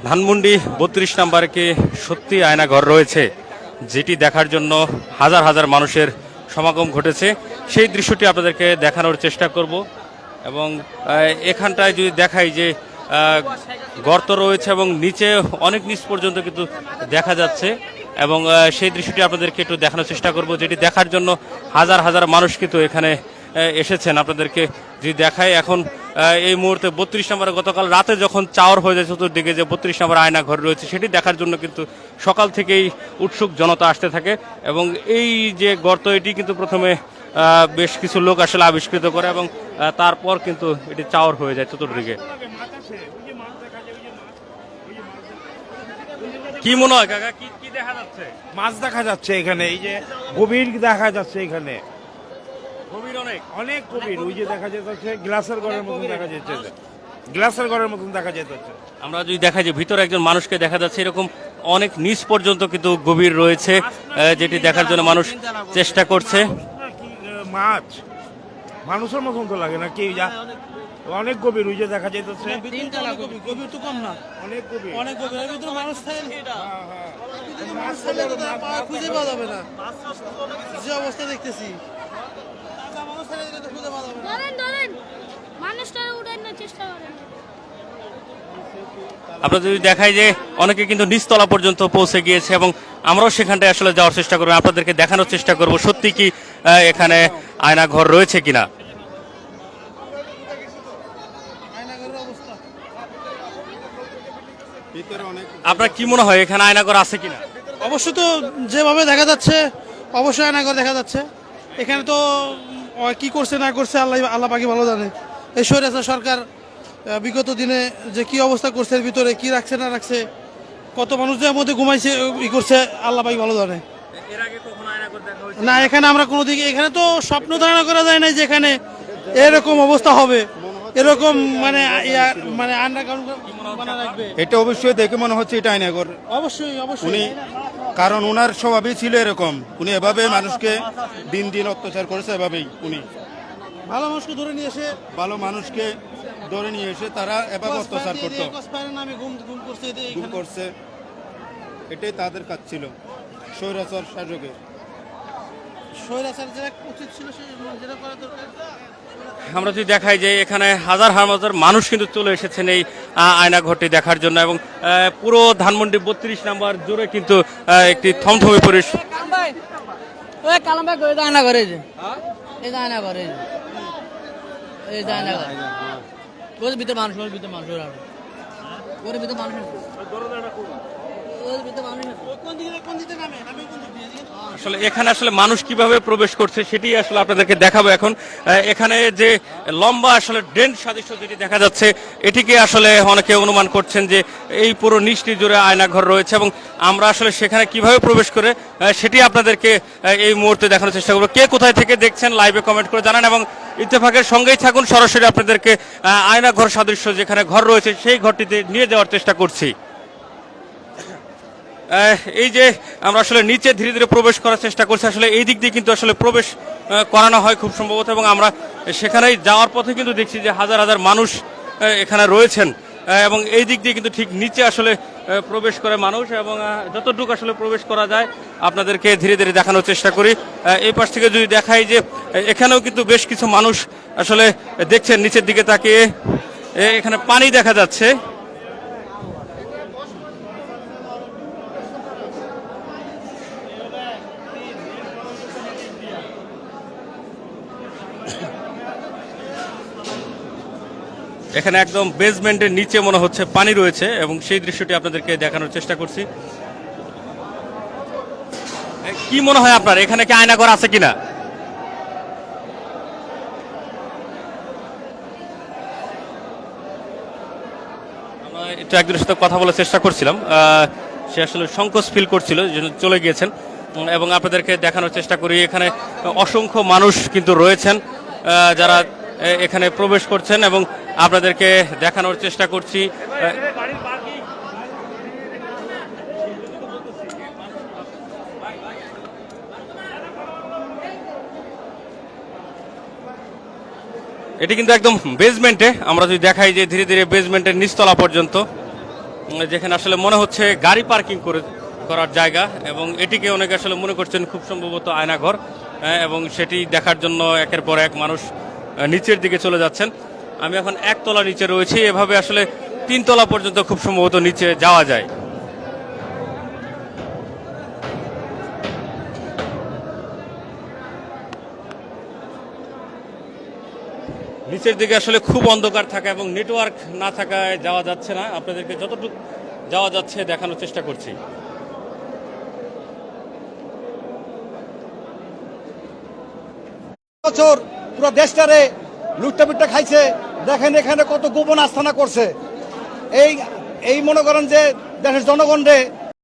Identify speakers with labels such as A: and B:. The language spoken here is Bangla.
A: ধানমন্ডি ৩২ নম্বরে কি সত্যি আয়নাঘর রয়েছে, যেটি দেখার জন্য হাজার হাজার মানুষের সমাগম ঘটেছে, সেই দৃশ্যটি আপনাদেরকে দেখানোর চেষ্টা করব। এবং এখানটায় যদি দেখাই যে গর্ত রয়েছে এবং নিচে অনেক নিচ পর্যন্ত কিন্তু দেখা যাচ্ছে, এবং সেই দৃশ্যটি আপনাদেরকে একটু দেখানোর চেষ্টা করব, যেটি দেখার জন্য হাজার হাজার মানুষ কিন্তু এখানে এসেছেন। আপনাদেরকে যদি দেখায় এখন এই মুহূর্তে ৩২ নম্বরে গতকাল রাতে যখন চাওয়ার হয়ে যায় চতুর্দিকে যে ৩২ নম্বর আয়না ঘর রয়েছে, সেটি দেখার জন্য কিন্তু সকাল থেকেই উৎসুক জনতা আসতে থাকে। এবং এই যে গর্ত, এটি কিন্তু প্রথমে বেশ কিছু লোক আসলে আবিষ্কৃত করে এবং তারপর কিন্তু এটি চাওয়ার হয়ে যায় চতুর্দিকে। কি মনে হয় কাকা, কি দেখা যাচ্ছে?
B: মাছ দেখা যাচ্ছে এখানে, এই যে গভীর দেখা যাচ্ছে এখানে,
A: গভীর অনেক
B: অনেক গভীর। ওই যে দেখা যাচ্ছে গ্লাসের ঘরের মতন দেখা যাচ্ছে, গ্লাসের ঘরের মতন দেখা যাচ্ছে।
A: আমরা যদি দেখা যায় ভিতরে একজন মানুষকে দেখা যাচ্ছে, এরকম অনেক নিচ পর্যন্ত কিন্তু গভীর রয়েছে, যেটি দেখার জন্য মানুষ চেষ্টা করছে।
B: মাছ মানুষের মতন তো লাগে না, কি যা অনেক গভীর। ওই যে দেখা যাচ্ছে
C: গভীর তো কম না,
B: অনেক গভীর,
C: অনেক গভীর। এর ভিতরে মানুষ থাকে, খুঁজে পাওয়া যাবে না যে অবস্থা দেখতেছি।
A: আমরা যদি দেখাই যে অনেকে কিন্তু নিচতলা পর্যন্ত পৌঁছে গিয়েছে, এবং আমরাও সেখানটায় আসলে যাওয়ার চেষ্টা করবো, আপনাদেরকে দেখানোর চেষ্টা করব সত্যি কি এখানে আয়না ঘর রয়েছে কিনা। আপনার কি মনে হয় এখানে আয়নাঘর আছে কিনা?
C: অবশ্য তো যেভাবে দেখা যাচ্ছে অবশ্যই আয়নাঘর দেখা যাচ্ছে। এখানে তো কি করছে না করছে আল্লাহ পাকি ভালো জানে। এই স্বৈরাচার সরকার বিগত দিনে যে কি অবস্থা করছে, এর ভিতরে কি রাখছে না রাখছে, কত মানুষদের মধ্যে ঘুমাইছে ই করছে, আল্লাহ পাকি ভালো জানে। না, এখানে আমরা কোনো দিকে, এখানে তো স্বপ্ন ধারণা করা যায় না যে এখানে এরকম অবস্থা হবে, এরকম মানে মানে আন্ডারগ্রাউন্ড বানা রাখবে।
D: এটা অবশ্যই দেখে মনে হচ্ছে এটা আয়নাঘর।
C: অবশ্যই অবশ্যই
D: উনি, কারণ ওনার স্বভাবই ছিল এরকম, উনি এভাবে মানুষকে দিন দিন অত্যাচার করেছে। এভাবেই উনি
C: ভালো মানুষকে ধরে নিয়ে এসে,
D: ভালো মানুষকে ধরে নিয়ে এসে তারা এভাবে অত্যাচার করতো,
C: নামে গুম করছে,
D: গুম করছে। এটাই তাদের কাজ ছিল স্বৈরাচার শাসকের।
C: স্বৈরাচার যেটা উচিত ছিল যেটা করা দরকার।
A: আমরা যদি দেখাই যে এখানে হাজার হাজার মানুষ কিন্তু চলে এসেছেন এই আয়নাঘরটি দেখার জন্য, এবং পুরো ধানমন্ডি ৩২ নম্বর জুড়ে কিন্তু একটি থমথমে পরিবেশ।
E: আয়না ঘরে এই যে আয়না ঘরে এই যে আয়না ঘর, ওর ভিতরে মানুষ, ওর ভিতরে মানুষ, ওর ভিতরে মানুষ,
A: আসলে এখানে আসলে মানুষ কিভাবে প্রবেশ করছে সেটি আসলে আপনাদেরকে দেখাবো এখন। এখানে যে লম্বা আসলে ড্রেন সাদৃশ্য যেটি দেখা যাচ্ছে, এটিকে আসলে অনেকে অনুমান করছেন যে এই পুরো নিচটি জুড়ে আয়নাঘর রয়েছে, এবং আমরা আসলে সেখানে কিভাবে প্রবেশ করে সেটি আপনাদেরকে এই মুহূর্তে দেখানোর চেষ্টা করবো। কে কোথায় থেকে দেখছেন লাইভে কমেন্ট করে জানান, এবং ইত্তেফাকের সঙ্গেই থাকুন। সরাসরি আপনাদেরকে আয়নাঘর সাদৃশ্য যেখানে ঘর রয়েছে সেই ঘরটিতে নিয়ে যাওয়ার চেষ্টা করছি। এই যে আমরা আসলে নিচে ধীরে ধীরে প্রবেশ করার চেষ্টা করছি, আসলে এই দিক দিয়ে কিন্তু আসলে প্রবেশ করানো হয় খুব সম্ভবত, এবং আমরা সেখানেই যাওয়ার পথে কিন্তু দেখছি যে হাজার হাজার মানুষ এখানে রয়েছেন, এবং এই দিক দিয়ে কিন্তু ঠিক নিচে আসলে প্রবেশ করে মানুষ, এবং যতটুকু আসলে প্রবেশ করা যায় আপনাদেরকে ধীরে ধীরে দেখানোর চেষ্টা করি। এই পাশ থেকে যদি দেখাই যে এখানেও কিন্তু বেশ কিছু মানুষ আসলে দেখছেন নিচের দিকে তাকিয়ে, এখানে পানি দেখা যাচ্ছে। এখানে একদম বেসমেন্টের নিচে মনে হচ্ছে পানি রয়েছে, এবং সেই দৃশ্যটি আপনাদেরকে দেখানোর চেষ্টা করছি। কি মনে হয় আপনার এখানে কি আয়নাঘর আছে কিনা? আমরা একটু একজনের সাথে কথা বলার চেষ্টা করছিলাম, সে আসলে সংকোচ ফিল করছিল, চলে গিয়েছেন, এবং আপনাদেরকে দেখানোর চেষ্টা করি এখানে অসংখ্য মানুষ কিন্তু রয়েছেন যারা এখানে প্রবেশ করছেন, এবং আপনাদেরকে দেখানোর চেষ্টা করছি। এটি কিন্তু একদম বেসমেন্টে, আমরা যদি দেখাই যে ধীরে ধীরে বেসমেন্টের নিচতলা পর্যন্ত, যেখানে আসলে মনে হচ্ছে গাড়ি পার্কিং করার জায়গা, এবং এটিকে অনেকে আসলে মনে করছেন খুব সম্ভবত আয়নাঘর, এবং সেটি দেখার জন্য একের পর এক মানুষ নিচের দিকে চলে যাচ্ছেন। আমি এখন একতলা নিচে রয়েছি, এভাবে আসলে 3 তলা পর্যন্ত খুব সম্ভবত নিচে যাওয়া যায়। নিচের দিকে আসলে খুব অন্ধকার থাকা এবং নেটওয়ার্ক না থাকায় যাওয়া যাচ্ছে না, আপনাদেরকে যতটুকু যাওয়া যাচ্ছে দেখানোর চেষ্টা করছি।
F: বছর পুরো দেশটারে লুটটা খাইছে, দেখেন এখানে কত গোপন আস্থানা করছে। এই মনে করেন যে দেশের জনগণরে